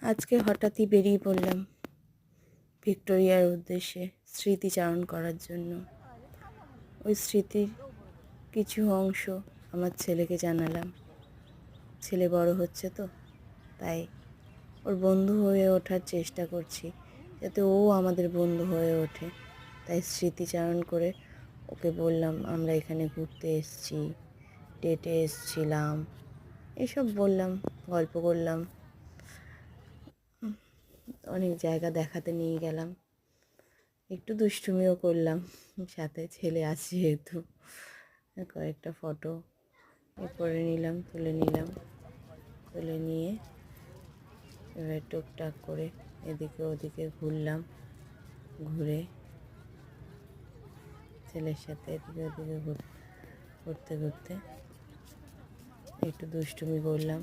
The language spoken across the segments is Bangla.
আজকে হঠাৎই বেরিয়ে পড়লাম ভিক্টোরিয়ার উদ্দেশ্যে স্মৃতিচারণ করার জন্য। ওই স্মৃতির কিছু অংশ আমার ছেলেকে জানালাম। ছেলে বড় হচ্ছে তো, তাই ওর বন্ধু হয়ে ওঠার চেষ্টা করছি, যাতে ও আমাদের বন্ধু হয়ে ওঠে। তাই স্মৃতিচারণ করে ওকে বললাম আমরা এখানে ঘুরতে এসেছি, ডেটে এসেছিলাম, এসব বললাম, গল্প করলাম, অনেক জায়গা দেখাতে নিয়ে গেলাম, একটু দুষ্টুমিও করলাম, সাথে ছেলে আছে যেহেতু কয়েকটা ফটো করে নিলাম, তুলে নিয়ে এবার টুকটাক করে এদিকে ওদিকে ঘুরলাম। ঘুরে ছেলের সাথে এদিকে ওদিকে ঘুরতে ঘুরতে একটু দুষ্টুমি করলাম।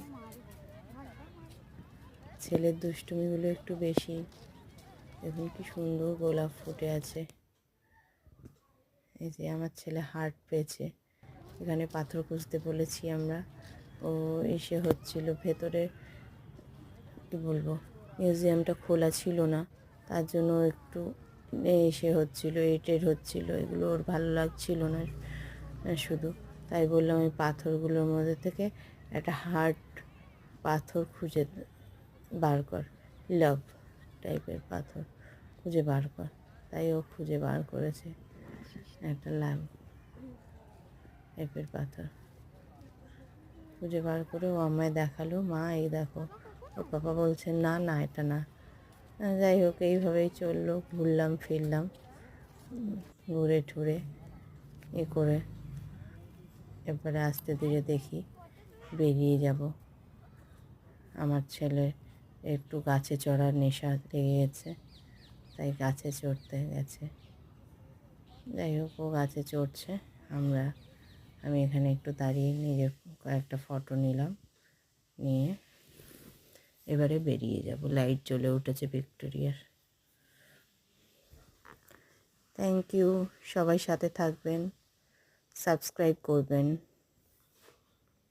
ছেলের দুষ্টুমিগুলো একটু বেশি। দেখুন কি সুন্দর গোলাপ ফুটে আছে। এই যে আমার ছেলে হার্ট পেয়েছে, এখানে পাথর খুঁজতে বলেছি আমরা। ও এসে হচ্ছিল ভেতরে, কী বলবো, মিউজিয়ামটা খোলা ছিল না, তার জন্য একটু এসে হচ্ছিলো, এটের হচ্ছিলো, এগুলো ওর ভালো লাগছিল না শুধু। তাই বললাম ওই পাথরগুলোর মধ্যে থেকে একটা হার্ট পাথর খুঁজে বার কর, লাভ টাইপের পাথর খুঁজে বার কর। তাই ও খুঁজে বার করেছে একটা লাভ টাইপের পাথর খুঁজে বার করে ও আমায় দেখালো, মা এই দেখো। ওর পাপা বলছে না না এটা না। যাই হোক, এইভাবেই চললো, ঘুরলাম ফিরলাম, ঘুরে ঠুরে করে এরপরে আস্তে ধীরে দেখি বেরিয়ে যাব। আমার ছেলে একটু গাছে চড়ার নেশা লেগে গেছে, তাই গাছে চড়তে গেছে। যাই হোক, ও গাছে চড়ছে, আমি এখানে একটু দাঁড়িয়ে নিজের কয়েকটা ফটো নিলাম, নিয়ে এবারে বেরিয়ে যাব। লাইট জ্বলে উঠেছে ভিক্টোরিয়ার। থ্যাংক ইউ, সবাই সাথে থাকবেন, সাবস্ক্রাইব করবেন।